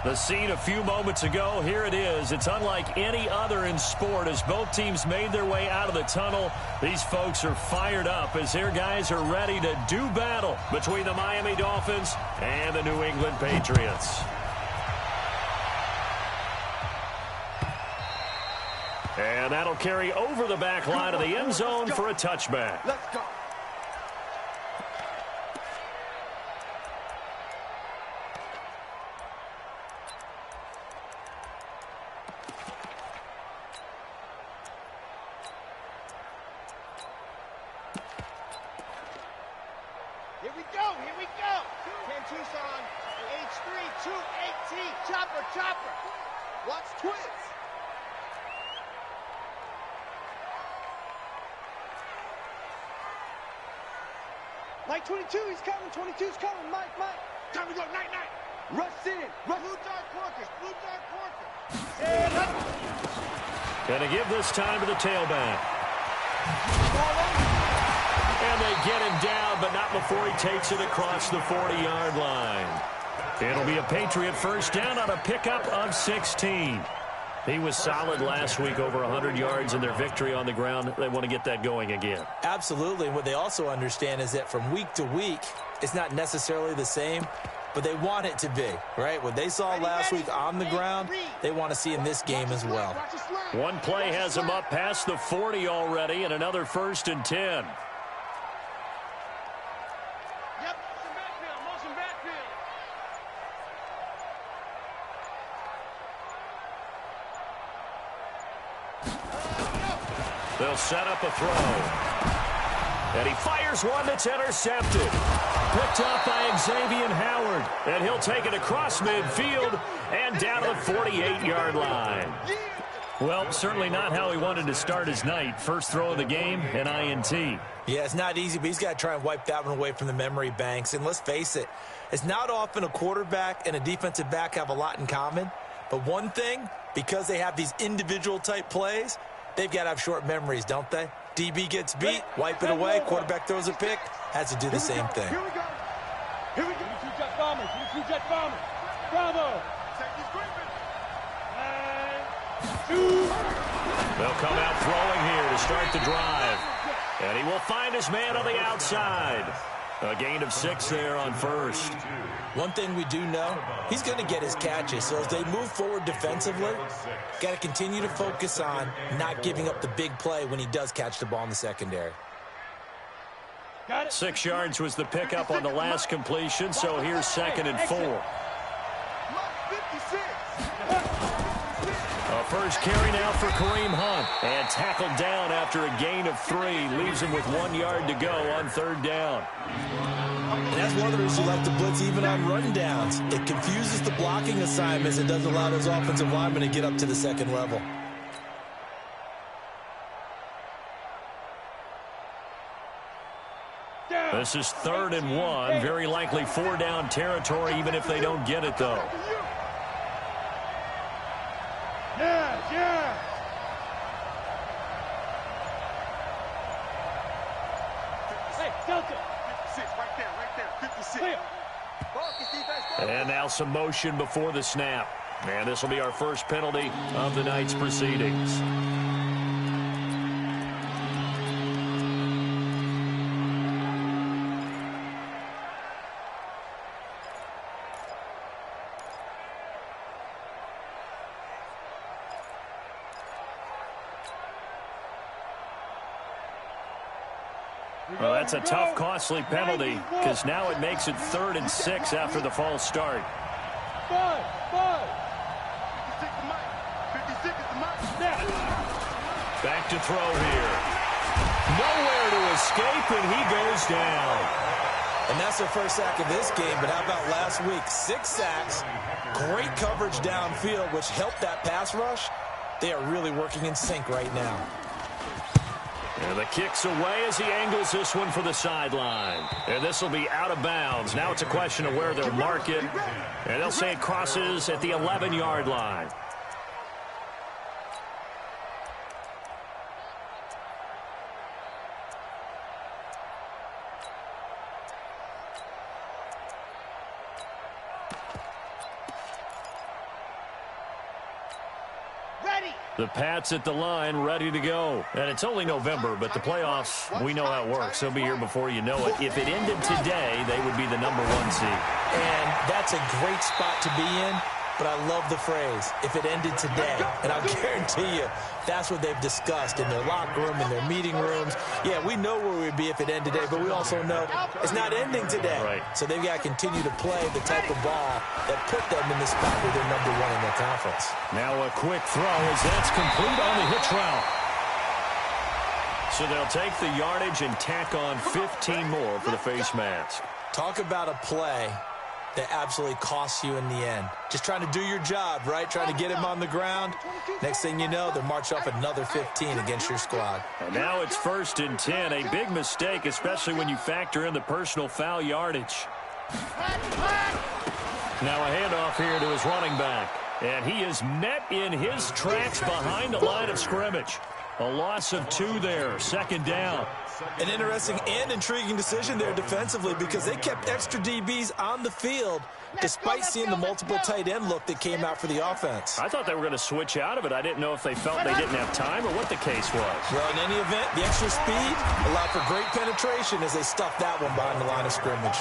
The scene a few moments ago, here it is. It's unlike any other in sport as both teams made their way out of the tunnel. These folks are fired up as their guys are ready to do battle between the Miami Dolphins and the New England Patriots. And that'll carry over the back line of the end zone for a touchback. Let's go. Here we go. Ken Tucson, H3, 218, chopper. Watch twins. Mike 22, he's coming. 22's coming. Mike. Time to go. Night. Rush in. Blue dog porkers. And up. Gonna give this time to the tailback. And they get him down, but not before he takes it across the 40-yard line. It'll be a Patriot first down on a pickup of 16. He was solid last week, over 100 yards in their victory on the ground. They want to get that going again. Absolutely. What they also understand is that from week to week, it's not necessarily the same, but they want it to be, right? What they saw last week on the ground, they want to see in this game as well. One play has him up past the 40 already, and another 1st and 10. They'll set up a throw. And he fires one that's intercepted. Picked up by Xavier Howard. And he'll take it across midfield and down to the 48-yard line. Well, certainly not how he wanted to start his night. First throw of the game, an INT. Yeah, it's not easy, but he's got to try and wipe that one away from the memory banks. And let's face it, it's not often a quarterback and a defensive back have a lot in common. But one thing, because they have these individual type plays, they've got to have short memories, don't they? DB gets beat, wipe it away, quarterback throws a pick, has to do the same thing. Here we go. Give me two jet bombers. Bravo. They'll come out throwing here to start the drive. And he will find his man on the outside. A gain of 6 there on first. One thing we do know, he's going to get his catches. So as they move forward defensively, got to continue to focus on not giving up the big play when he does catch the ball in the secondary. 6 yards was the pickup on the last completion, so here's 2nd and 4. A first carry now for Kareem Hunt. And tackled down after a gain of 3. Leaves him with 1 yard to go on 3rd down. And that's one of the reasons you like to blitz even on rundowns. It confuses the blocking assignments and doesn't allow those offensive linemen to get up to the second level. This is 3rd and 1. Very likely 4 down territory, even if they don't get it, though. Yeah. Hey, Delta. 56, right there. 56. And now some motion before the snap. And this will be our first penalty of the night's proceedings. Well, that's a tough, costly penalty because now it makes it 3rd and 6 after the false start. Back to throw here. Nowhere to escape, and he goes down. And that's their first sack of this game, but how about last week? 6 sacks, great coverage downfield, which helped that pass rush. They are really working in sync right now. And the kick's away as he angles this one for the sideline. And this will be out of bounds. Now it's a question of where they'll mark it. And they'll say it crosses at the 11-yard line. The Pats at the line, ready to go. And it's only November, but the playoffs, we know how it works. They'll be here before you know it. If it ended today, they would be the #1 seed. And that's a great spot to be in, but I love the phrase, if it ended today. And I'll guarantee you, that's what they've discussed in their locker room, in their meeting rooms. Yeah, we know where we'd be if it ended today, but we also know it's not ending today. Right. So they've got to continue to play the type of ball that put them in the spot where they're #1 in their conference. Now a quick throw as that's complete on the hitch route. So they'll take the yardage and tack on 15 more for the face mask. Talk about a play that absolutely costs you in the end. Just trying to do your job, right? Trying to get him on the ground. Next thing you know, they'll march off another 15 against your squad. And now it's 1st and 10. A big mistake, especially when you factor in the personal foul yardage. Now a handoff here to his running back. And he is met in his tracks behind the line of scrimmage. A loss of 2 there, 2nd down. An interesting and intriguing decision there defensively because they kept extra DBs on the field despite seeing the multiple tight end look that came out for the offense. I thought they were going to switch out of it. I didn't know if they felt they didn't have time or what the case was. Well, in any event, the extra speed allowed for great penetration as they stuffed that one behind the line of scrimmage.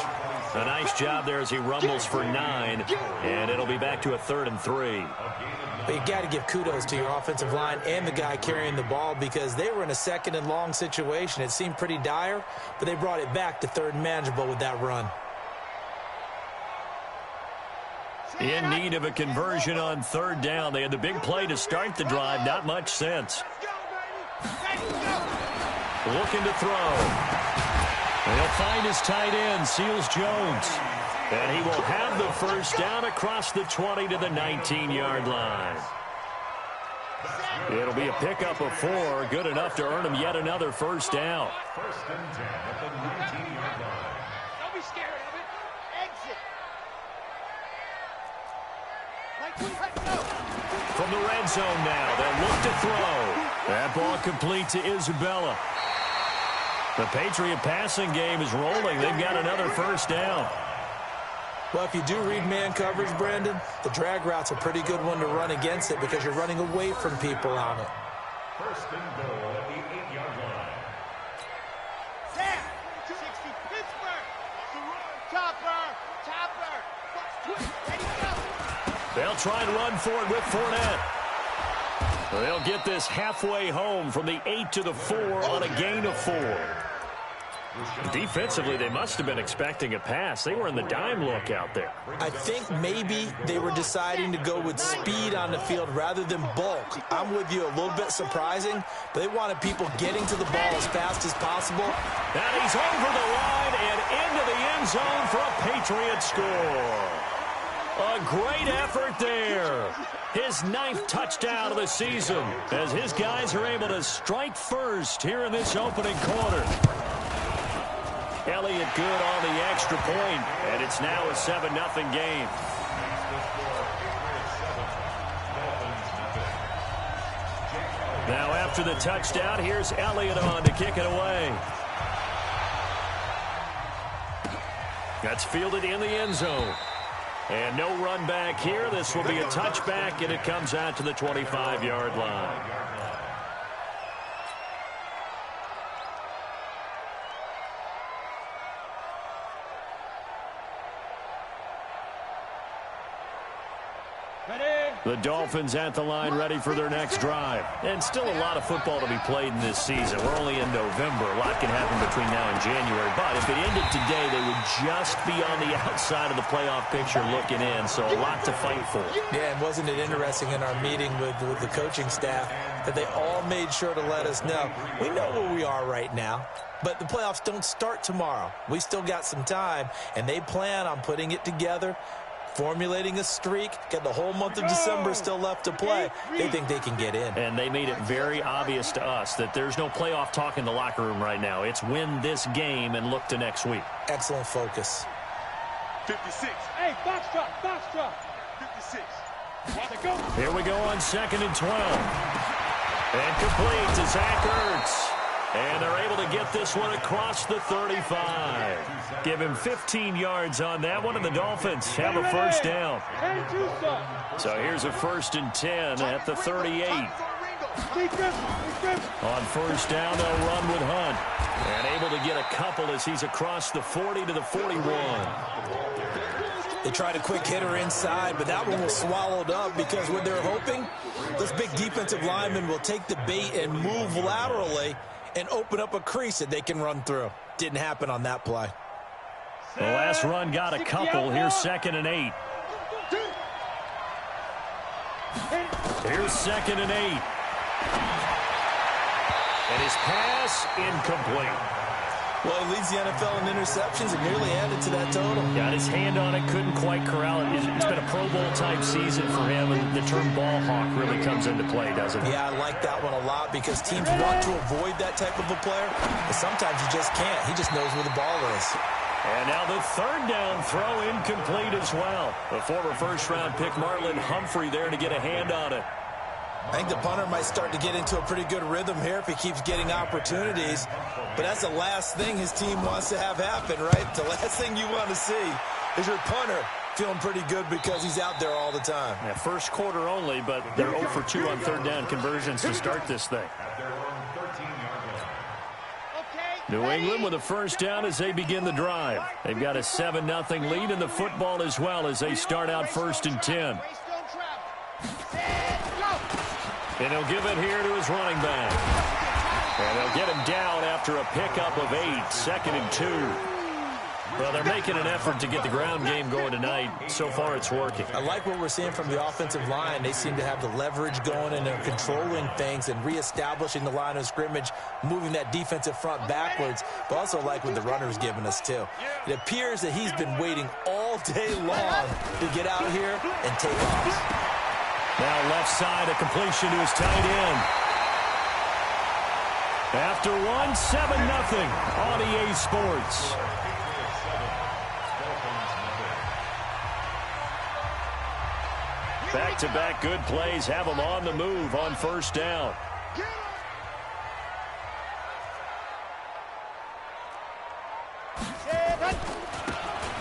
A nice job there as he rumbles for 9, and it'll be back to a 3rd and 3. But you got to give kudos to your offensive line and the guy carrying the ball because they were in a 2nd and long situation. It seemed pretty dire, but they brought it back to 3rd and manageable with that run. In need of a conversion on 3rd down. They had the big play to start the drive. Not much sense. Looking to throw. He'll find his tight end, Seals Jones. And he will have the 1st down across the 20 to the 19-yard line. It'll be a pickup of 4, good enough to earn him yet another 1st down. 1st and 10 at the 19-yard line. Don't be scared of it. Exit. From the red zone now, they'll look to throw. That ball complete to Isabella. The Patriot passing game is rolling. They've got another 1st down. Well, if you do read man coverage, Brandon, the drag route's a pretty good one to run against it because you're running away from people on it. 1st and goal at the 8-yard line. Sam, 60, Pittsburgh. Chopper. Ready, go. They'll try and run for it with Fournette. They'll get this halfway home from the 8 to the 4 on a gain of 4. Defensively, they must have been expecting a pass. They were in the dime look out there. I think maybe they were deciding to go with speed on the field rather than bulk. I'm with you, a little bit surprising, but they wanted people getting to the ball as fast as possible. And he's over the line and into the end zone for a Patriot score. A great effort there. His 9th touchdown of the season as his guys are able to strike first here in this opening quarter. Elliott good on the extra point, and it's now a 7-0 game. Now after the touchdown, here's Elliott on to kick it away. That's fielded in the end zone. And no run back here. This will be a touchback, and it comes out to the 25-yard line. The Dolphins at the line ready for their next drive. And still a lot of football to be played in this season. We're only in November. A lot can happen between now and January. But if it ended today, they would just be on the outside of the playoff picture looking in. So a lot to fight for. Yeah, and wasn't it interesting in our meeting with the coaching staff that they all made sure to let us know, we know where we are right now. But the playoffs don't start tomorrow. We still got some time, and they plan on putting it together, formulating a streak, got the whole month of December still left to play. They think they can get in. And they made it very obvious to us that there's no playoff talk in the locker room right now. It's win this game and look to next week. Excellent focus. 56. Hey, box drop. 56. Here we go on 2nd and 12. And complete to Zach Ertz. And they're able to get this one across the 35. Give him 15 yards on that one, and the Dolphins have a first down. So here's a 1st and 10 at the 38. On first down, they'll run with Hunt. And able to get a couple as he's across the 40 to the 41. They tried a quick hitter inside, but that one was swallowed up because what they're hoping, this big defensive lineman will take the bait and move laterally and open up a crease that they can run through. Didn't happen on that play. The last run got a couple. Here's 2nd and 8. Here's 2nd and 8. And his pass incomplete. Well, he leads the NFL in interceptions and nearly added to that total. Got his hand on it, couldn't quite corral it. It's been a Pro Bowl-type season for him, and the term ball hawk really comes into play, doesn't it? Yeah, I like that one a lot because teams want to avoid that type of a player, but sometimes you just can't. He just knows where the ball is. And now the 3rd down throw incomplete as well. The former first-round pick Marlon Humphrey there to get a hand on it. I think the punter might start to get into a pretty good rhythm here if he keeps getting opportunities. But that's the last thing his team wants to have happen, right? The last thing you want to see is your punter feeling pretty good because he's out there all the time. Yeah, first quarter only, but they're 0 for 2 on 3rd down conversions to start this thing. New England with a first down as they begin the drive. They've got a 7-0 lead in the football as well as they start out 1st and 10. And he'll give it here to his running back. And they'll get him down after a pickup of 8, 2nd and 2. Well, they're making an effort to get the ground game going tonight. So far, it's working. I like what we're seeing from the offensive line. They seem to have the leverage going, and they're controlling things and reestablishing the line of scrimmage, moving that defensive front backwards. But also like what the runner's giving us, too. It appears that he's been waiting all day long to get out here and take off. Now left side, a completion to his tight end. After one, 7-0 on EA Sports. Back-to-back good plays have them on the move on first down.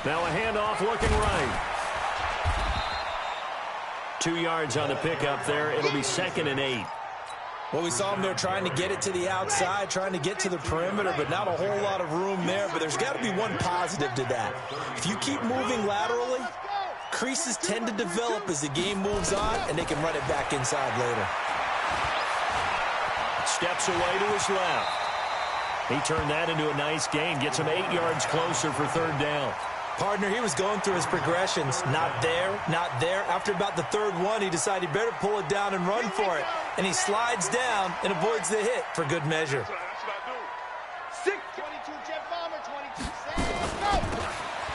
Now a handoff looking right. 2 yards on the pickup there. It'll be 2nd and 8. Well, we saw him there trying to get it to the outside, trying to get to the perimeter, but not a whole lot of room there. But there's got to be one positive to that. If you keep moving laterally, creases tend to develop as the game moves on, and they can run it back inside later. Steps away to his left. He turned that into a nice gain. Gets him 8 yards closer for 3rd down. Partner, he was going through his progressions. Not there, not there. After about the 3rd one, he decided he better pull it down and run for it. And he slides down and avoids the hit for good measure. 6, 22, jet bomber, 22, go!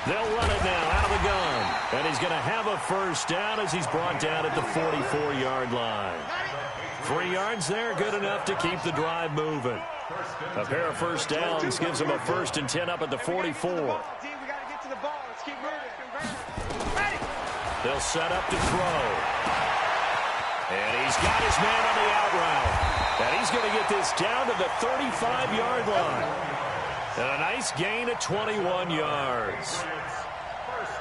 They'll run it now out of the gun. And he's going to have a first down as he's brought down at the 44-yard line. 3 yards there, good enough to keep the drive moving. A pair of first downs gives him a 1st and 10 up at the 44. They'll set up to throw. And he's got his man on the out route. And he's going to get this down to the 35-yard line. And a nice gain of 21 yards.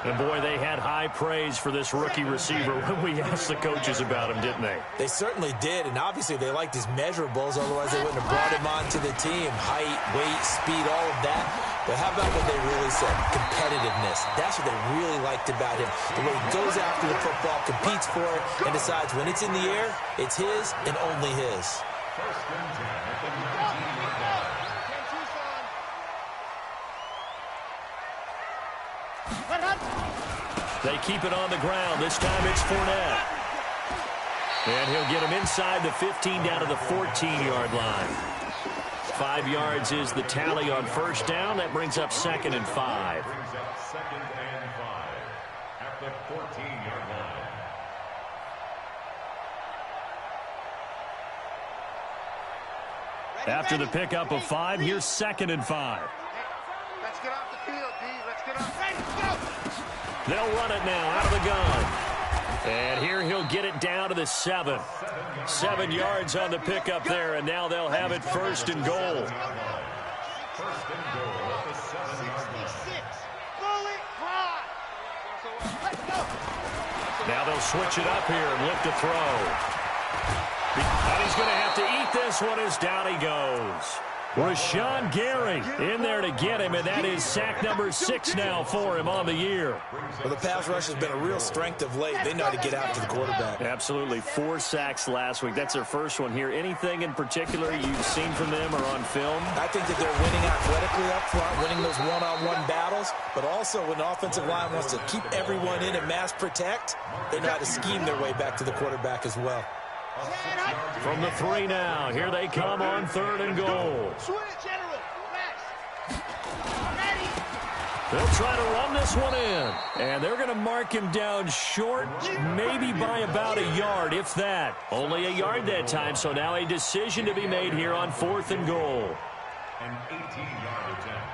And, boy, they had high praise for this rookie receiver when we asked the coaches about him, didn't they? They certainly did, and obviously they liked his measurables, otherwise they wouldn't have brought him onto the team. Height, weight, speed, all of that. But how about what they really said? Competitiveness. That's what they really liked about him. The way he goes after the football, competes for it, and decides when it's in the air, it's his and only his. They keep it on the ground. This time it's Fournette. And he'll get him inside the 15 down to the 14-yard line. 5 yards is the tally on first down. That brings up 2nd and 5. At the 14-yard line. After the pickup of 5, here's 2nd and 5. Let's get off the field, D. Let's get off. Ready, go! They'll run it now out of the gun. And here he'll get it down to the 7. 7 yards on the pickup there, and now they'll have it 1st and goal. 1st and goal at the 7-yard line. Now they'll switch it up here and look to throw. And he's going to have to eat this one as down he goes. Rashawn Gary in there to get him, and that is sack number 6 now for him on the year. Well, the pass rush has been a real strength of late. They know how to get after the quarterback. Absolutely. 4 sacks last week. That's their first one here. Anything in particular you've seen from them or on film? I think that they're winning athletically up front, winning those one-on-one battles, but also when the offensive line wants to keep everyone in and mass protect, they know how to scheme their way back to the quarterback as well. From the 3 now. Here they come on 3rd and goal. They'll try to run this one in. And they're going to mark him down short, maybe by about a yard, if that. Only a yard that time, so now a decision to be made here on 4th and goal. An 18-yard attempt.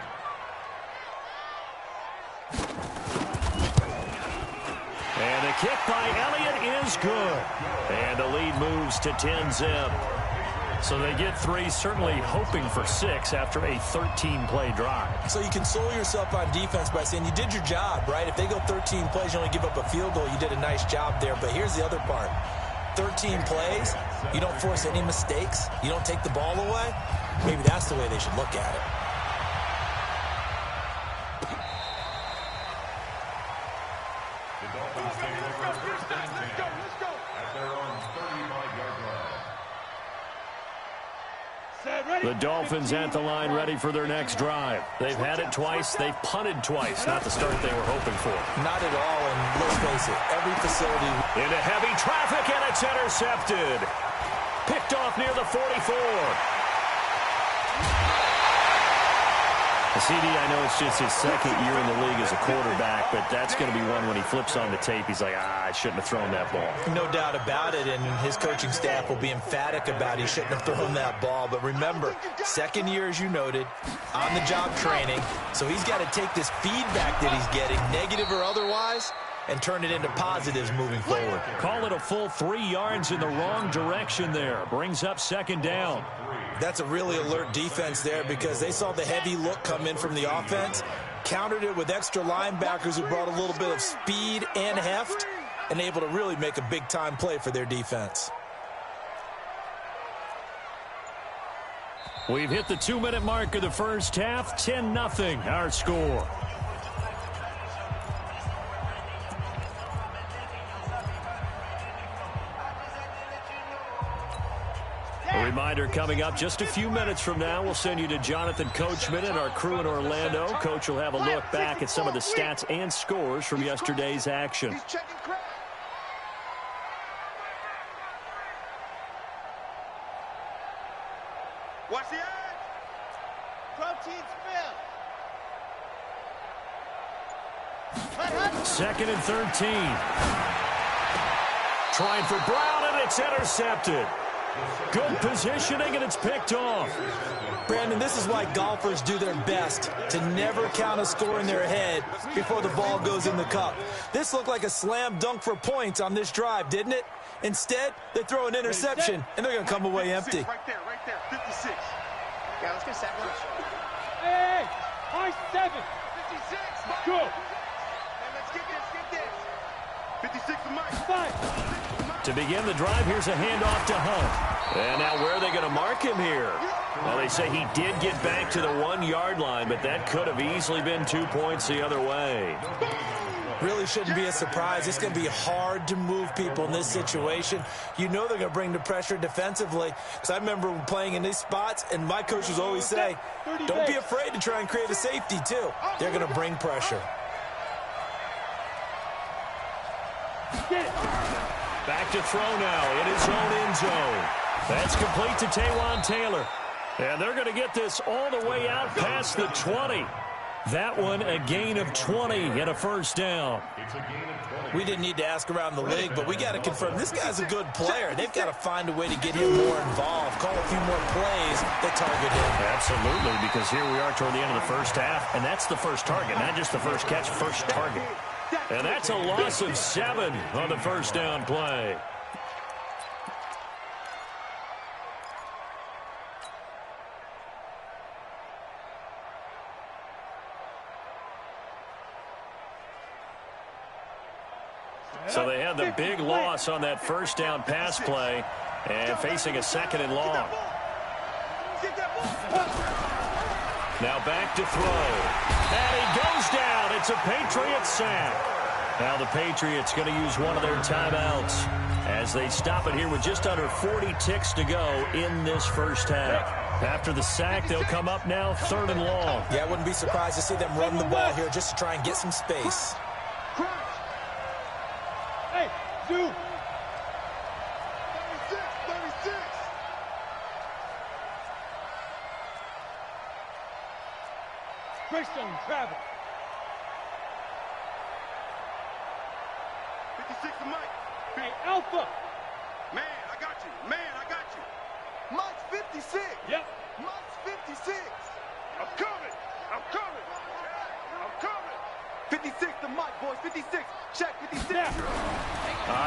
And the kick by Elliott is good. And the lead moves to 10-zip. So they get 3, certainly hoping for 6 after a 13-play drive. So you console yourself on defense by saying you did your job, right? If they go 13 plays, you only give up a field goal, you did a nice job there. But here's the other part. 13 plays, you don't force any mistakes, you don't take the ball away. Maybe that's the way they should look at it. The Dolphins at the line ready for their next drive. They've had it twice. They've punted twice. Not the start they were hoping for. Not at all, and let's face it, every facility... Into heavy traffic, and it's intercepted. Picked off near the 44. CD, I know it's just his 2nd year in the league as a quarterback, but that's going to be one when he flips on the tape. He's like, I shouldn't have thrown that ball. No doubt about it, and his coaching staff will be emphatic about he shouldn't have thrown that ball. But remember, 2nd year, as you noted, on-the-job training, so he's got to take this feedback that he's getting, negative or otherwise, and turn it into positives moving forward. Call it a full 3 yards in the wrong direction there. Brings up 2nd down. That's a really alert defense there because they saw the heavy look come in from the offense, countered it with extra linebackers who brought a little bit of speed and heft, and able to really make a big-time play for their defense. We've hit the 2-minute mark of the first half. 10-0 our score. A reminder coming up just a few minutes from now, we'll send you to Jonathan Coachman and our crew in Orlando. Coach will have a look back at some of the stats and scores from yesterday's action. Watch the edge. Protein spill. 2nd and 13. Trying for Brown, and it's intercepted. Good positioning, and it's picked off. Brandon, this is why golfers do their best to never count a score in their head before the ball goes in the cup. This looked like a slam dunk for points on this drive, didn't it? Instead, they throw an interception, and they're going to come away empty. Right there, 56. Yeah, let's get sack lunch. Hey, high 7. 56. Go. Hey, let's get this. 56 for Mike. 5. To begin the drive, here's a handoff to Hunt. And now where are they going to mark him here? Well, they say he did get back to the 1-yard line, but that could have easily been 2 points the other way. Really shouldn't be a surprise. It's going to be hard to move people in this situation. You know they're going to bring the pressure defensively. Because I remember playing in these spots, and my coaches always say, don't be afraid to try and create a safety, too. They're going to bring pressure. Get it. Back to throw now in his own end zone. That's complete to Taywan Taylor. And they're going to get this all the way out past the 20. That one a gain of 20 and a first down. We didn't need to ask around the league, but we got to confirm this guy's a good player. They've got to find a way to get him more involved, call a few more plays that target him. Absolutely, because here we are toward the end of the first half, and that's the first target, not just the first catch, first target. And that's a loss of 7 on the first down play. So they had the big loss on that first down pass play and facing a 2nd and long. Now back to throw. And he goes down. It's a Patriots sack. Now the Patriots going to use one of their timeouts as they stop it here with just under 40 ticks to go in this first half. After the sack, they'll come up now 3rd and long. Yeah, I wouldn't be surprised to see them run the ball here just to try and get some space. Hey, Zoo. 36, 36. Greystone, travel. 56 to Mike. Hey, Alpha. Man, I got you. Man, I got you. Mike's 56. Yep. Mike's 56. I'm coming. I'm coming. I'm coming. 56 to Mike, boys. 56. Check 56. Yeah.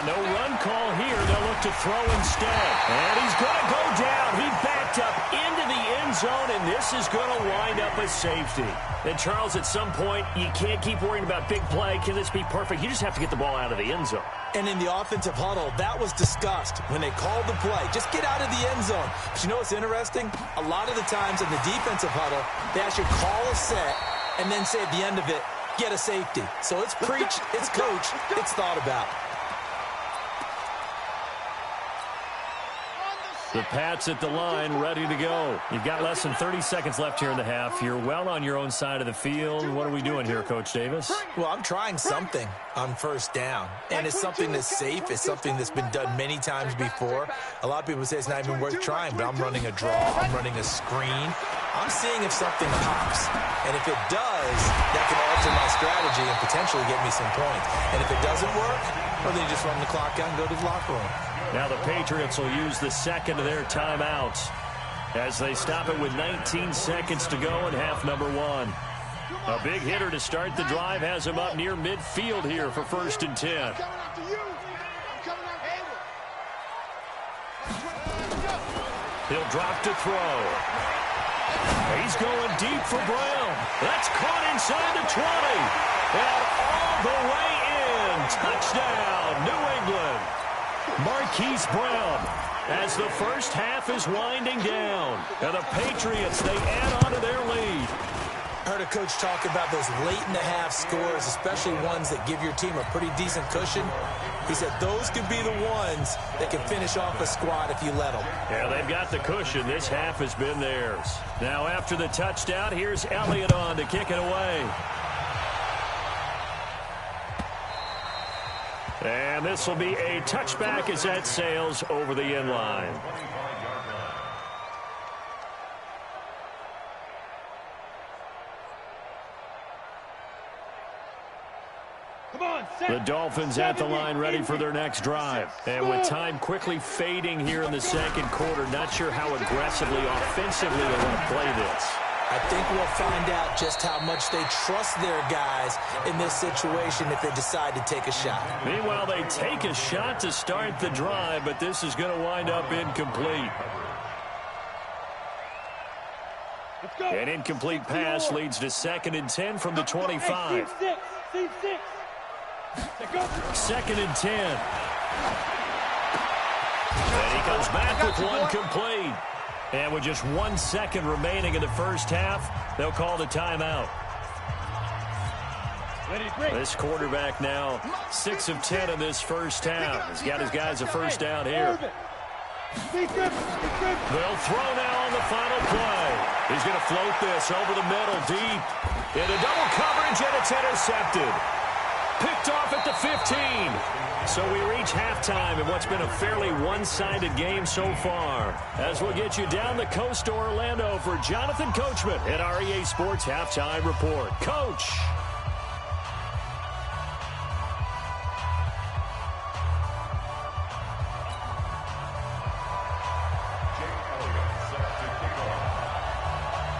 No run call here. They'll look to throw instead. And he's going to go down. He backed up into the end zone, and this is going to wind up a safety. And, Charles, at some point, you can't keep worrying about big play. Can this be perfect? You just have to get the ball out of the end zone. And in the offensive huddle, that was discussed when they called the play. Just get out of the end zone. But you know what's interesting? A lot of the times in the defensive huddle, they actually call a set and then say at the end of it, get a safety. So it's preached, it's coached, it's thought about. The Pats at the line, ready to go. You've got less than 30 seconds left here in the half. You're well on your own side of the field. What are we doing here, Coach Davis? Well, I'm trying something on first down, and it's something that's safe. It's something that's been done many times before. A lot of people say it's not even worth trying, but I'm running a draw. I'm running a screen. I'm seeing if something pops, and if it does, that can alter my strategy and potentially get me some points. And if it doesn't work, well, then you just run the clock out and go to the locker room. Now the Patriots will use the second of their timeouts as they stop it with 19 seconds to go in half number 1. A big hitter to start the drive has him up near midfield here for 1st and 10. I'm coming after you. I'm coming after you. He'll drop to throw. He's going deep for Brown. That's caught inside the 20. And all the way in. Touchdown, New England. Marquise Brown as the first half is winding down. And the Patriots, they add on to their lead. I heard a coach talk about those late-in-the-half scores, especially ones that give your team a pretty decent cushion. He said those could be the ones that can finish off a squad if you let them. Yeah, they've got the cushion. This half has been theirs. Now after the touchdown, here's Elliott on to kick it away. And this will be a touchback as that sails over the end line. Come on, set. The Dolphins at the line ready for their next drive. And with time quickly fading here in the second quarter, not sure how aggressively, offensively they want to play this. I think we'll find out just how much they trust their guys in this situation if they decide to take a shot. Meanwhile, they take a shot to start the drive, but this is going to wind up incomplete. Let's go. An incomplete pass leads to 2nd and 10 from the 25. Hey, Steve 6. Go. 2nd and 10. And he comes back with one complete. And with just 1 second remaining in the first half, they'll call the timeout. This quarterback now 6 of 10 in this first half. He's got his guys a first down here. They'll throw now on the final play. He's going to float this over the middle deep. Into double coverage, and it's intercepted. Picked off at the 15. So we reach halftime in what's been a fairly one-sided game so far. As we'll get you down the coast to Orlando for Jonathan Coachman at REA Sports Halftime Report. Coach.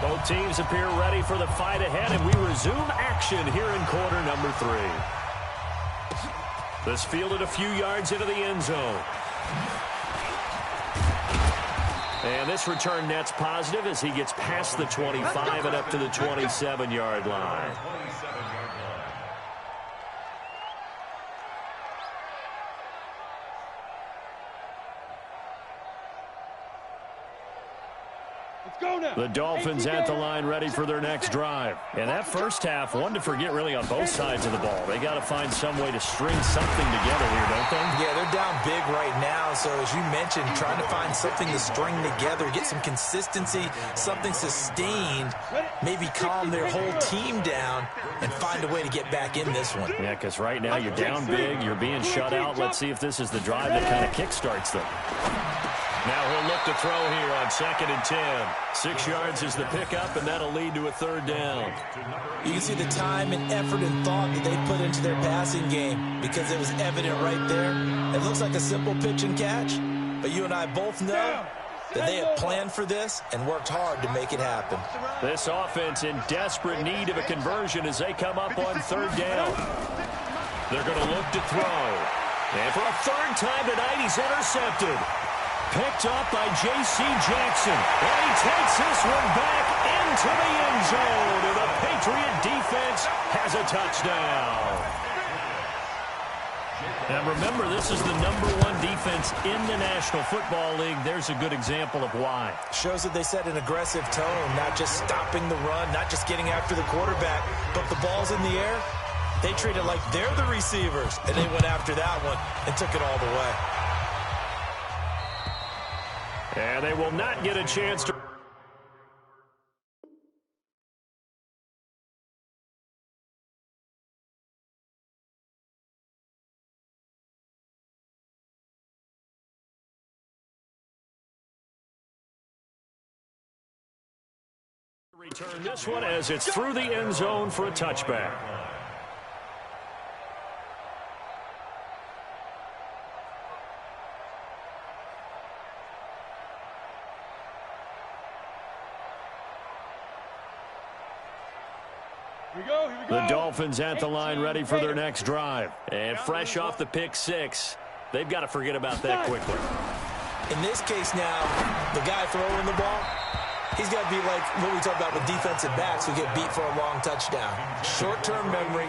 Both teams appear ready for the fight ahead, and we resume action here in quarter number 3. This fielded a few yards into the end zone. And this return net's positive as he gets past the 25 and up to the 27-yard line. The Dolphins at the line ready for their next drive. And that first half, one to forget really on both sides of the ball. They got to find some way to string something together here, don't they? Yeah, they're down big right now. So as you mentioned, trying to find something to string together, get some consistency, something sustained, maybe calm their whole team down and find a way to get back in this one. Yeah, because right now you're down big, you're being shut out. Let's see if this is the drive that kind of kickstarts them. Now he'll look to throw here on 2nd and 10. 6 yards is the pickup, and that'll lead to a 3rd down. You can see the time and effort and thought that they put into their passing game because it was evident right there. It looks like a simple pitch and catch, but you and I both know that they have planned for this and worked hard to make it happen. This offense in desperate need of a conversion as they come up on 3rd down. They're going to look to throw. And for a 3rd time tonight, he's intercepted. Picked up by J.C. Jackson. And he takes this one back into the end zone. And the Patriot defense has a touchdown. Now remember, this is the #1 defense in the National Football League. There's a good example of why. Shows that they set an aggressive tone, not just stopping the run, not just getting after the quarterback, but the ball's in the air. They treat it like they're the receivers, and they went after that one and took it all the way. And they will not get a chance to... return this one as it's through the end zone for a touchback. The Dolphins at the line ready for their next drive. And fresh off the pick 6, they've got to forget about that quickly. In this case now, the guy throwing the ball, he's got to be like what we talk about with defensive backs who get beat for a long touchdown. Short-term memory,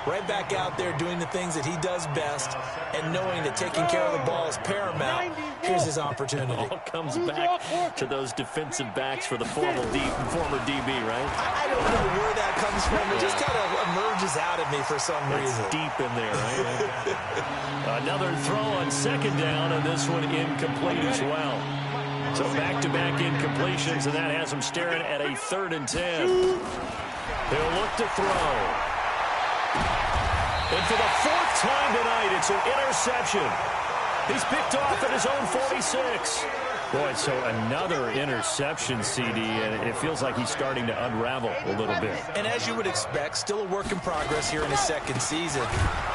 right back out there doing the things that he does best, and knowing that taking care of the ball is paramount. Here's his opportunity. It all comes back to those defensive backs for the former DB, right? I don't know where that comes from. It just kind of emerges out of me for some reason. It's deep in there, right? Another throw on 2nd down, and this one incomplete as well. So back-to-back incompletions, and that has him staring at a 3rd and 10. He'll look to throw. And for the 4th time tonight, it's an interception. He's picked off at his own 46. Boy, so another interception, CD, and it feels like he's starting to unravel a little bit. And as you would expect, still a work in progress here in his 2nd season.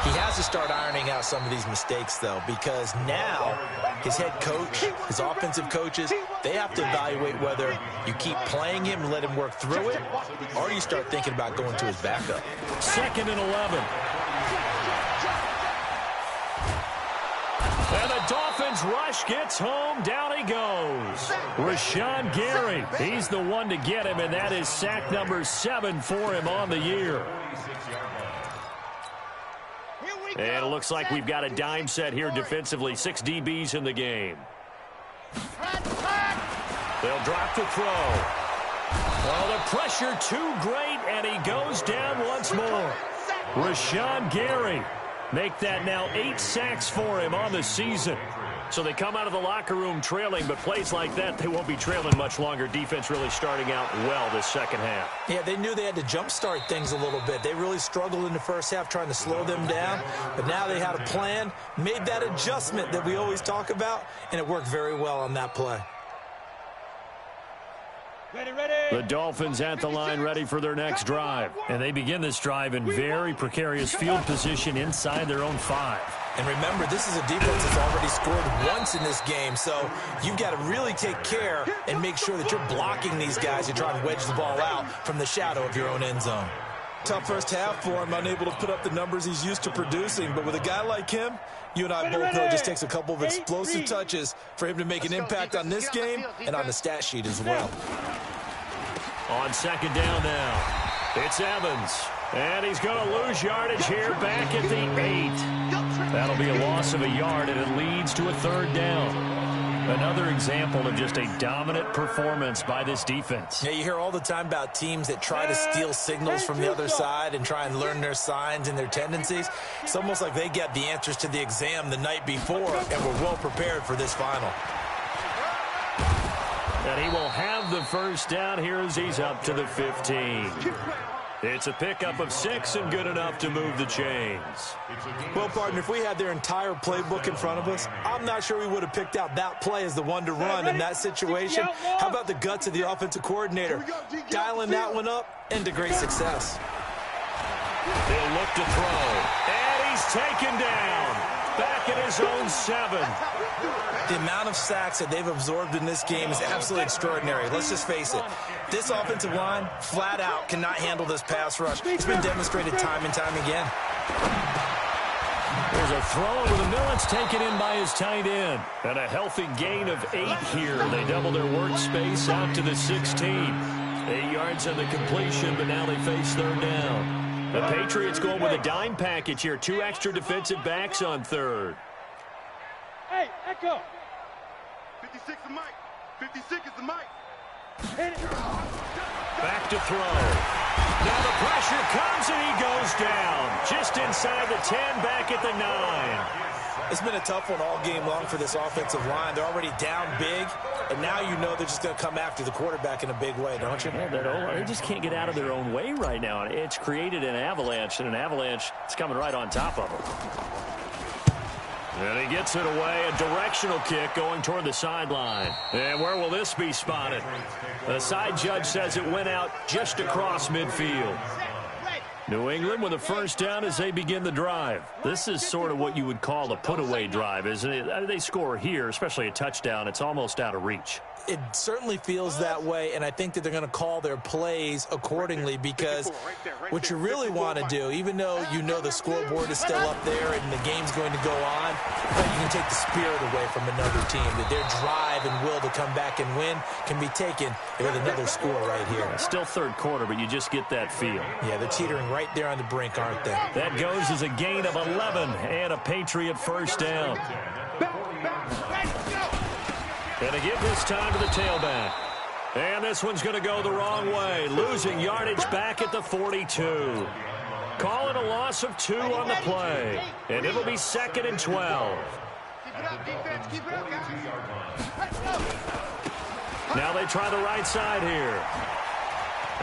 He has to start ironing out some of these mistakes, though, because now his head coach, his offensive coaches, they have to evaluate whether you keep playing him and let him work through it, or you start thinking about going to his backup. 2nd and 11. And the Dolphins rush gets home. Down he goes. Rashawn Gary. He's the one to get him, and that is sack number 7 for him on the year. And it looks like we've got a dime set here defensively. 6 DBs in the game. They'll drop the throw. Well, the pressure too great, and he goes down once more. Rashawn Gary. Make that now 8 sacks for him on the season. So they come out of the locker room trailing, but plays like that, they won't be trailing much longer. Defense really starting out well this 2nd half. Yeah, they knew they had to jumpstart things a little bit. They really struggled in the first half trying to slow them down, but now they had a plan, made that adjustment that we always talk about, and it worked very well on that play. The Dolphins at the line ready for their next drive. And they begin this drive in very precarious field position inside their own 5. And remember, this is a defense that's already scored once in this game, so you've got to really take care and make sure that you're blocking these guys who try and wedge the ball out from the shadow of your own end zone. Tough first half for him, unable to put up the numbers he's used to producing. But with a guy like him, you and I both know it just takes a couple of explosive touches for him to make an impact on this game and on the stat sheet as well. On second down now, it's Evans. And he's going to lose yardage here back at the 8. That'll be a loss of a yard, and it leads to a third down. Another example of just a dominant performance by this defense. Yeah, you hear all the time about teams that try to steal signals from the other side and try and learn their signs and their tendencies. It's almost like they get the answers to the exam the night before and were well prepared for this final. And he will have the first down here as he's up to the 15. It's a pickup of 6 and good enough to move the chains. Well, partner, if we had their entire playbook in front of us, I'm not sure we would have picked out that play as the one to run in that situation. How about the guts of the offensive coordinator? Dialing that one up into great success. He'll look to throw, and he's taken down. Back at his own 7. The amount of sacks that they've absorbed in this game is absolutely extraordinary. Let's just face it. This offensive line, flat out, cannot handle this pass rush. It's been demonstrated time and time again. There's a throw over the middle. It's taken in by his tight end. And a healthy gain of 8 here. They double their workspace out to the 16. 8 yards on the completion, but now they face third down. The Patriots going with a dime package here. 2 extra defensive backs on third. Hey, Echo. 56 is Mike. 56 is the Mike. Hit it. Back to throw. Now the pressure comes and he goes down. Just inside the 10, back at the 9. It's been a tough one all game long for this offensive line. They're already down big, and now you know they're just going to come after the quarterback in a big way, don't you? Yeah, they just can't get out of their own way right now. It's created an avalanche, and an avalanche is coming right on top of them. And he gets it away, a directional kick going toward the sideline. And where will this be spotted? The side judge says it went out just across midfield. New England with a first down as they begin the drive. This is sort of what you would call a put-away drive, isn't it? They score here, especially a touchdown. It's almost out of reach. It certainly feels that way, and I think that they're going to call their plays accordingly because what you really want to do, even though you know the scoreboard is still up there and the game's going to go on, but you can take the spirit away from another team, that their drive and will to come back and win can be taken with another score right here. Still third quarter, but you just get that feel. Yeah, they're teetering right there on the brink, aren't they? That goes as a gain of 11 and a Patriot first down. And to give this time to the tailback. And this one's going to go the wrong way. Losing yardage back at the 42. Call it a loss of 2 on the play. And it'll be 2nd and 12. Keep it up, defense. Keep it up, guys. Now they try the right side here.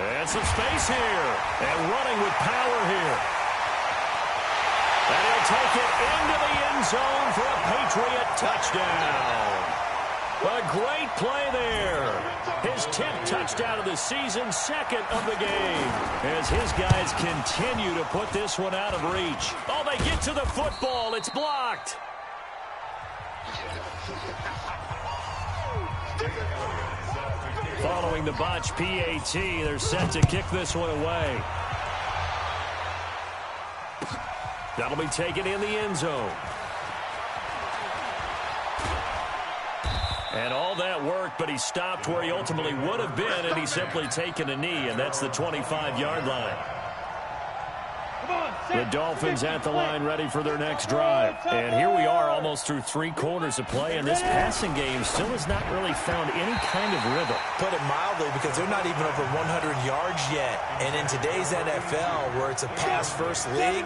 And some space here. And running with power here. And he'll take it into the end zone for a Patriot touchdown. A great play there. His 10th touchdown of the season, 2nd of the game. As his guys continue to put this one out of reach. Oh, they get to the football. It's blocked. Following the botch PAT, they're set to kick this one away. That'll be taken in the end zone. And all that worked, but he stopped where he ultimately would have been, and he's simply taken a knee, and that's the 25-yard line. The Dolphins at the line ready for their next drive. And here we are almost through 3 quarters of play, and this passing game still has not really found any kind of rhythm. Put it mildly, because they're not even over 100 yards yet. And in today's NFL, where it's a pass-first league,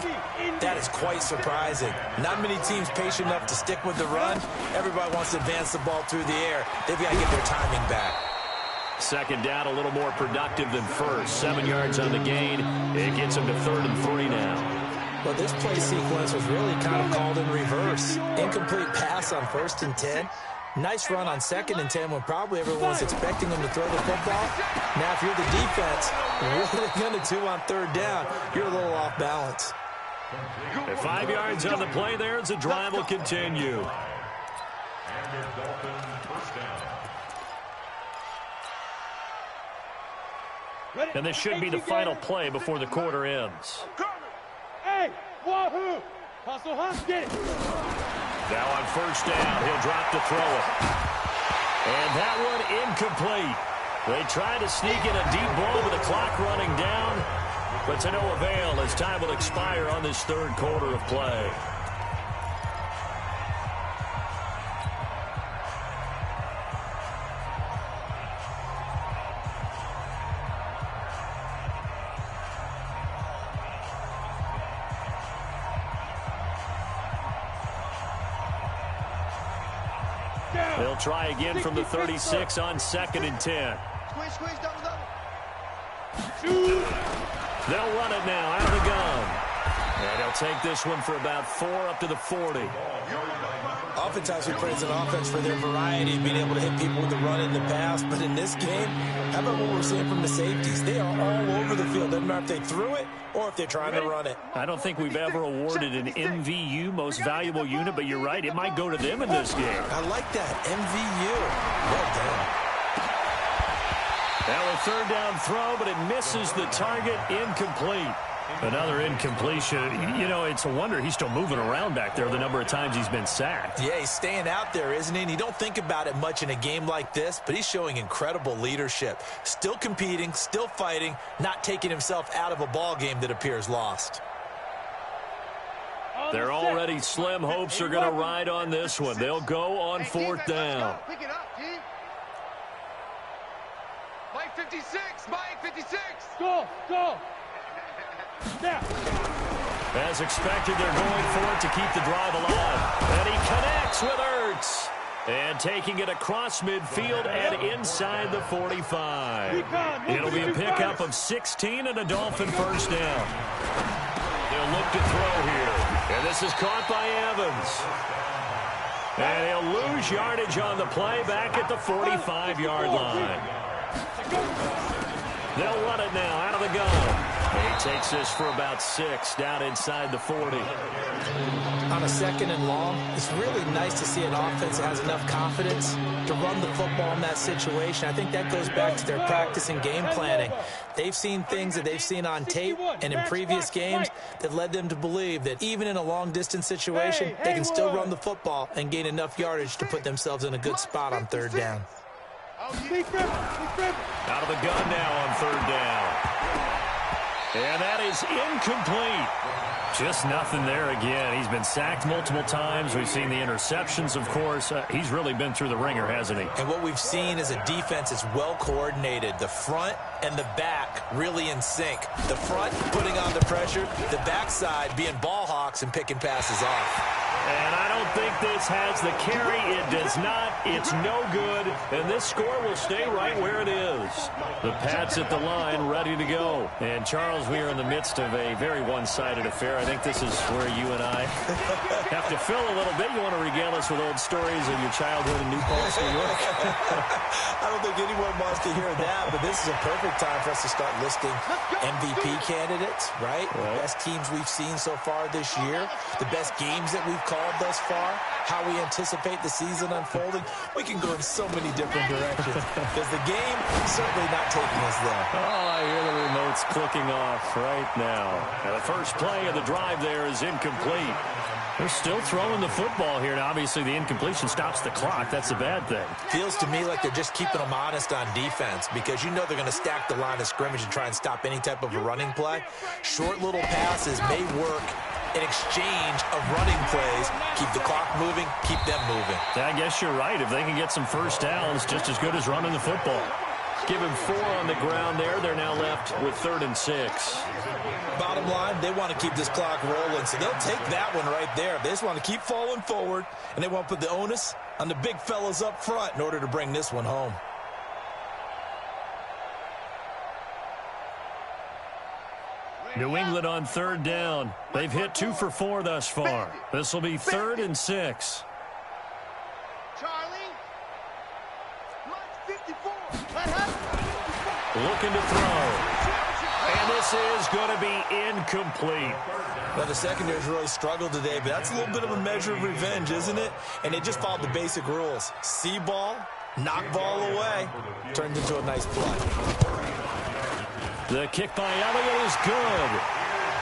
that is quite surprising. Not many teams patient enough to stick with the run. Everybody wants to advance the ball through the air. They've got to get their timing back. Second down, a little more productive than first. 7 yards on the gain. It gets him to 3rd and 3 now. Well, this play sequence was really kind of called in reverse. Incomplete pass on 1st and 10. Nice run on 2nd and 10 when probably everyone was expecting him to throw the football. Now, if you're the defense, what are they going to do on 3rd down? You're a little off balance. At 5 yards on the play there as the drive will continue. And this should be the final play before the quarter ends. Hey, wahoo! Hustle, hustle, get it. Now on first down, he'll drop to throw it. And that one incomplete. They try to sneak in a deep ball with the clock running down, but to no avail as time will expire on this third quarter of play. They'll try again from the 36 on 2nd and 10. Squeeze, double. They'll run it now out of the gun. And he'll take this one for about 4 up to the 40. Oftentimes we praise an offense for their variety of being able to hit people with the run in the pass. But in this game, how about what we're seeing from the safeties? They are all over the field. Doesn't matter if they threw it or if they're trying to run it. I don't think we've ever awarded an MVU, most valuable unit, but you're right. It might go to them in this game. I like that. MVU. Well done. Now a third down throw, but it misses the target. Incomplete. Another incompletion. You know, it's a wonder he's still moving around back there the number of times he's been sacked. Yeah, he's staying out there, isn't he? And you don't think about it much in a game like this, but he's showing incredible leadership. Still competing, still fighting, not taking himself out of a ball game that appears lost. They're already slim hopes are going to ride on this one. They'll go on 4th down. Pick it up, team. Mike 56, Mike 56. Go. Now. As expected, they're going for it to keep the drive alive. And he connects with Ertz. And taking it across midfield and inside the 45. It'll be a pickup of 16 and a Dolphin first down. They'll look to throw here. And this is caught by Evans. And he'll lose yardage on the play back at the 45-yard line. They'll run it now out of the gun. He takes this for about 6 down inside the 40. On a 2nd and long, it's really nice to see an offense that has enough confidence to run the football in that situation. I think that goes back to their practice and game planning. They've seen things that they've seen on tape and in previous games that led them to believe that even in a long-distance situation, they can still run the football and gain enough yardage to put themselves in a good spot on 3rd down. Out of the gun now on 3rd down. And that is incomplete. Just nothing there again. He's been sacked multiple times. We've seen the interceptions, of course. He's really been through the ringer, hasn't he? And what we've seen is a defense that's well coordinated. The front and the back really in sync. The front putting on the pressure, the backside being ball hawks and picking passes off. And I don't think this has the carry. It does not. It's no good. And this score will stay right where it is. The Pats at the line ready to go. And, Charles, we are in the midst of a very one-sided affair. I think this is where you and I have to fill a little bit. You want to regale us with old stories of your childhood in New Paltz, New York? I don't think anyone wants to hear that, but this is a perfect time for us to start listing MVP candidates, right? The best teams we've seen so far this year, the best games that we've called thus far, how we anticipate the season unfolding. We can go in so many different directions because the game is certainly not taking us there. Oh, I hear the remotes clicking off right now. And the first play of the drive there is incomplete. They're still throwing the football here. Now, obviously, the incompletion stops the clock. That's a bad thing. Feels to me like they're just keeping them honest on defense because you know they're going to stack the line of scrimmage and try and stop any type of a running play. Short little passes may work in exchange of running plays. Keep the clock moving, keep them moving. I guess you're right. If they can get some first downs, just as good as running the football. Give him 4 on the ground there. They're now left with 3rd and 6. Bottom line, they want to keep this clock rolling, so they'll take that one right there. They just want to keep falling forward, and they want to put the onus on the big fellas up front in order to bring this one home. New England on 3rd down. They've hit 2 for 4 thus far. This will be 3rd and 6. Charlie. Mike 54. Looking to throw. And this is going to be incomplete. Well, the secondary's really struggled today, but that's a little bit of a measure of revenge, isn't it? And they just followed the basic rules. See ball, knock ball away. Turns into a nice play. The kick by Elliott is good.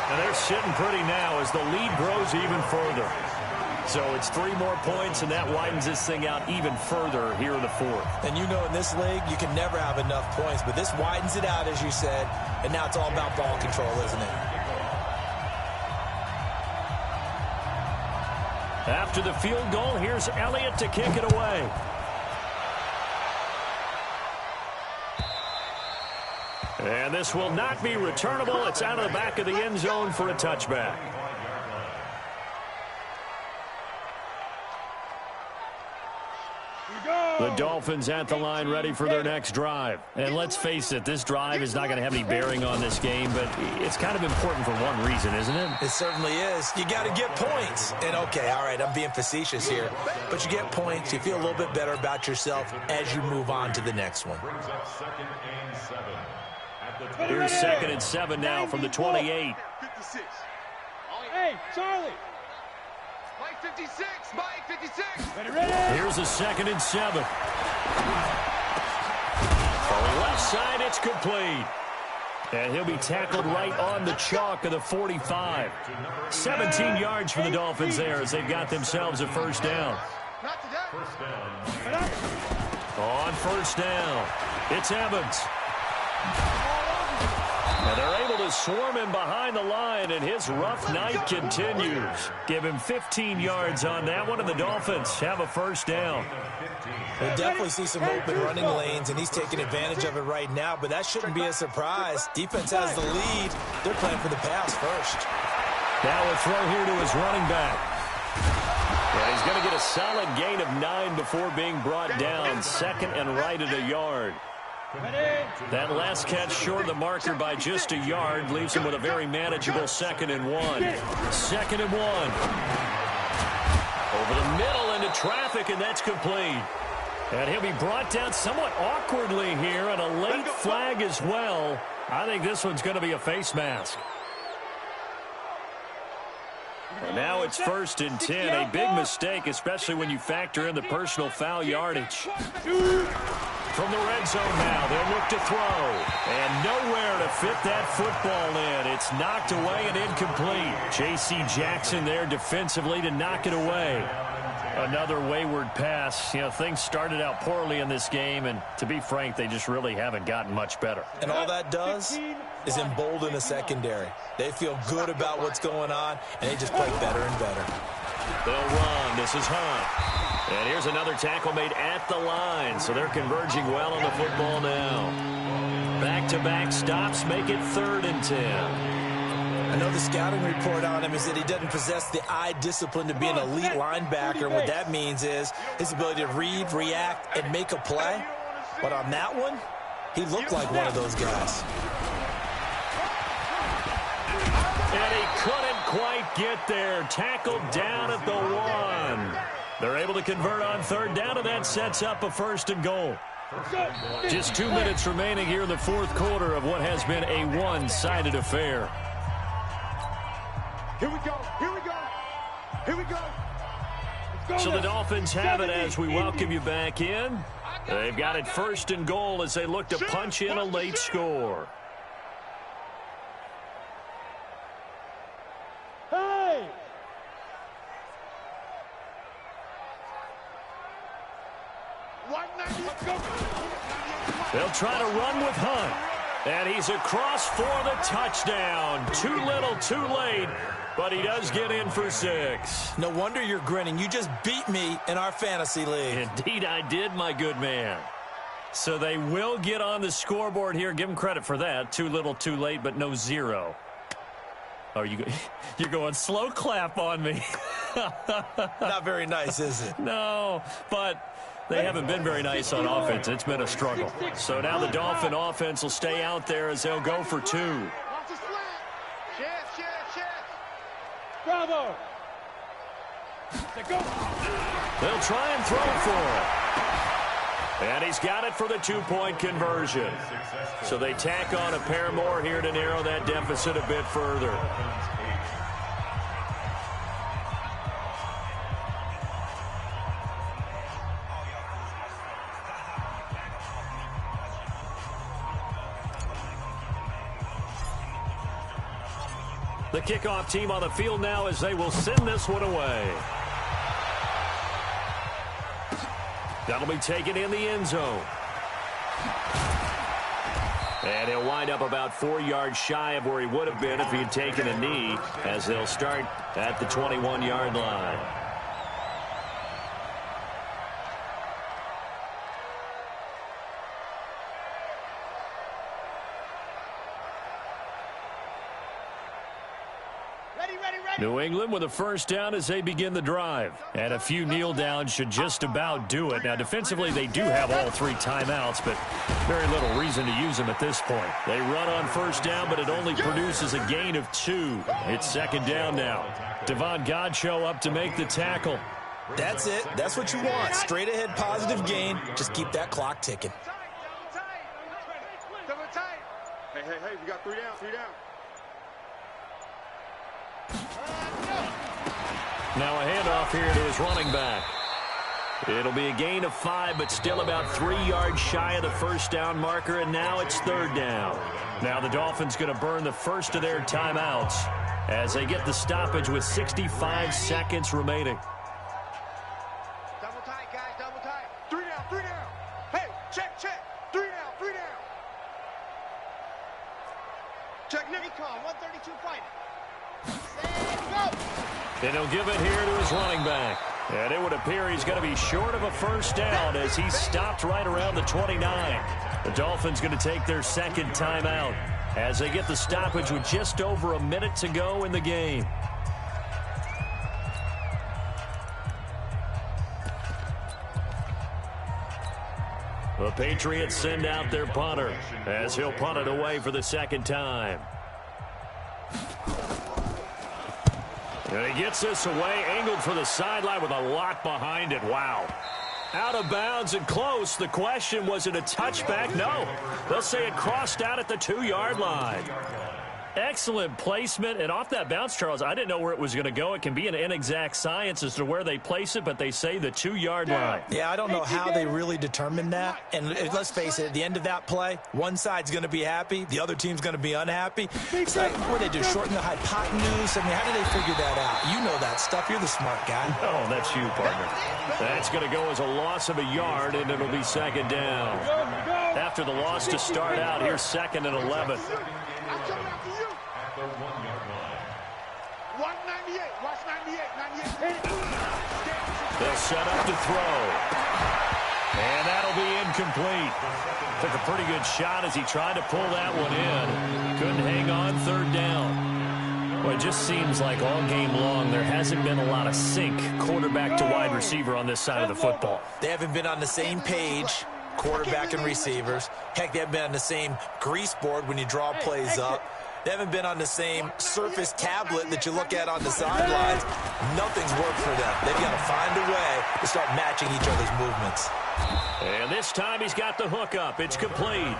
And they're sitting pretty now as the lead grows even further. So it's 3 more points, and that widens this thing out even further here in the fourth. And you know in this league, you can never have enough points, but this widens it out, as you said, and now it's all about ball control, isn't it? After the field goal, here's Elliott to kick it away. And this will not be returnable. It's out of the back of the end zone for a touchback. The Dolphins at the line ready for their next drive. And let's face it, this drive is not going to have any bearing on this game, but it's kind of important for one reason, isn't it? It certainly is. You got to get points. And, okay, all right, I'm being facetious here. But you get points, you feel a little bit better about yourself as you move on to the next one. Here's 2nd and 7 now from the 28. 56. Hey, Charlie. Mike 56. Mike 56. Ready. Here's a 2nd and 7. From the left side, it's complete. And he'll be tackled right on the chalk of the 45. 17 yards for the Dolphins there as they've got themselves a first down. Not today. On first down, it's Evans. And they're able to swarm him behind the line, and his rough night continues. Give him 15 yards on that one, and the Dolphins have a first down. We'll definitely see some open running lanes, and he's taking advantage of it right now, but that shouldn't be a surprise. Defense has the lead. They're playing for the pass first. Now a throw here to his running back. And he's going to get a solid gain of 9 before being brought down. 2nd and right at a yard. That last catch short of the marker by just a yard leaves him with a very manageable 2nd and 1. 2nd and 1. Over the middle into traffic, and that's complete. And he'll be brought down somewhat awkwardly here, and a late flag as well. I think this one's going to be a face mask. And now it's 1st and 10. A big mistake, especially when you factor in the personal foul yardage. From the red zone now, they'll look to throw. And nowhere to fit that football in. It's knocked away and incomplete. J.C. Jackson there defensively to knock it away. Another wayward pass. You know, things started out poorly in this game, and to be frank, they just really haven't gotten much better. And all that does is embolden the secondary. They feel good about what's going on, and they just play better and better. They'll run. This is Hunt. And here's another tackle made at the line, so they're converging well on the football now. Back-to-back stops make it 3rd and 10. I know the scouting report on him is that he doesn't possess the eye discipline to be an elite linebacker. And what that means is his ability to read, react, and make a play. But on that one, he looked like one of those guys. And he couldn't quite get there. Tackled down at the 1. They're able to convert on 3rd down, and that sets up a 1st and goal. Just 2 minutes remaining here in the 4th quarter of what has been a one-sided affair. Here we go. Here we go. Here we go. So the Dolphins have it as we welcome you back in. They've got it 1st and goal as they look to punch in a late score. Hey! They'll try to run with Hunt. And he's across for the touchdown. Too little, too late. But he does get in for 6. No wonder you're grinning. You just beat me in our fantasy league. Indeed I did, my good man. So they will get on the scoreboard here. Give them credit for that. Too little, too late, but no 0. Oh, you're going slow clap on me. Not very nice, is it? No, but they haven't been very nice on offense. It's been a struggle. So now the Dolphin offense will stay out there as they'll go for 2. Bravo! They'll try and throw for it. And he's got it for the 2-point conversion. So they tack on a pair more here to narrow that deficit a bit further. The kickoff team on the field now as they will send this one away. That'll be taken in the end zone. And he'll wind up about 4 yards shy of where he would have been if he had taken a knee, as they'll start at the 21-yard line. New England with a first down as they begin the drive. And a few kneel downs should just about do it. Now, defensively, they do have all 3 timeouts, but very little reason to use them at this point. They run on first down, but it only produces a gain of 2. It's second down now. Devon Godchaux up to make the tackle. That's it. That's what you want. Straight ahead positive gain. Just keep that clock ticking. Hey, we got 3 down, 3 down. Now a handoff here to his running back. It'll be a gain of 5, but still about 3 yards shy of the first down marker, and now it's third down. Now the Dolphins going to burn the first of their timeouts as they get the stoppage with 65 seconds remaining. Double tight, guys, double tight. 3 down, 3 down. Hey, check. 3 down, 3 down. Check, Nick. Recon, 132 fighting. And he'll give it here to his running back. And it would appear he's going to be short of a first down as he stopped right around the 29. The Dolphins going to take their second timeout as they get the stoppage with just over a minute to go in the game. The Patriots send out their punter as he'll punt it away for the second time. And he gets this away, angled for the sideline with a lot behind it. Wow. Out of bounds and close. The question, was it a touchback? No. They'll say it crossed out at the 2-yard line. Excellent placement. And off that bounce, Charles, I didn't know where it was going to go. It can be an inexact science as to where they place it, but they say the 2-yard line. Yeah, I don't know how they really determined that. And let's face it, at the end of that play, one side's going to be happy, the other team's going to be unhappy. It's like, what do they do, shorten the hypotenuse? I mean, how do they figure that out? You know that stuff. You're the smart guy. Oh, that's you, partner. That's going to go as a loss of a yard, and it'll be second down. After the loss to start out, here's 2nd and 11. I'm coming after you. At the 1-yard line. Watch 98. Watch 98. 98. They'll set up to throw. And that'll be incomplete. Took a pretty good shot as he tried to pull that one in. Couldn't hang on, third down. Well, it just seems like all game long there hasn't been a lot of sync quarterback to wide receiver on this side of the football. They haven't been on the same page, quarterback and receivers. Heck, they haven't been on the same grease board when you draw plays up. They haven't been on the same surface tablet that you look at on the sidelines. Nothing's worked for them. They've got to find a way to start matching each other's movements. And this time he's got the hook up. It's complete.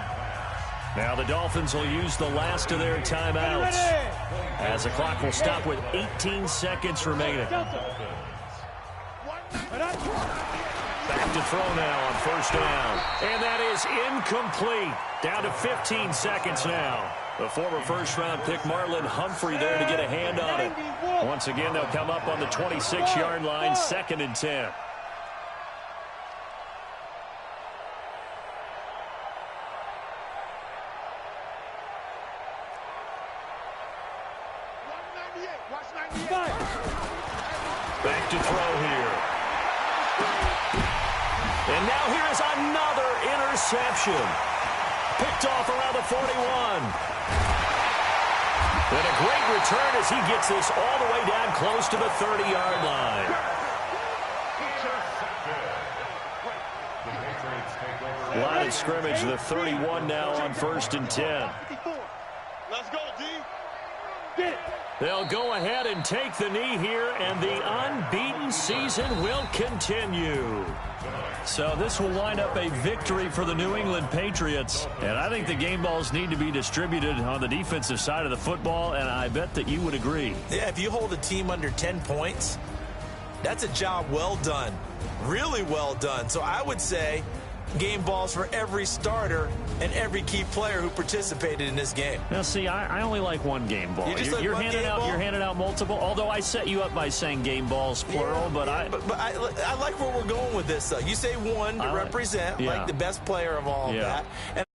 Now the Dolphins will use the last of their timeouts as the clock will stop with 18 seconds remaining. Back to throw now on first down. And that is incomplete. Down to 15 seconds now. The former first-round pick Marlon Humphrey there to get a hand on it. Once again, they'll come up on the 26-yard line, 2nd and 10. Back to throw here. And now here is another interception. Picked off around the 41. And a great return as he gets this all the way down close to the 30-yard line. Line of scrimmage, the 31 now on 1st and 10. Let's go, D. Get it. They'll go ahead and take the knee here, and the unbeaten season will continue. So this will wind up a victory for the New England Patriots. And I think the game balls need to be distributed on the defensive side of the football, and I bet that you would agree. Yeah, if you hold a team under 10 points, that's a job well done. Really well done. So I would say game balls for every starter and every key player who participated in this game. Now, see, I only like one game ball. You're handing out multiple, although I set you up by saying game balls, plural, but I like where we're going with this, though. You say one to represent, like the best player of all of that. And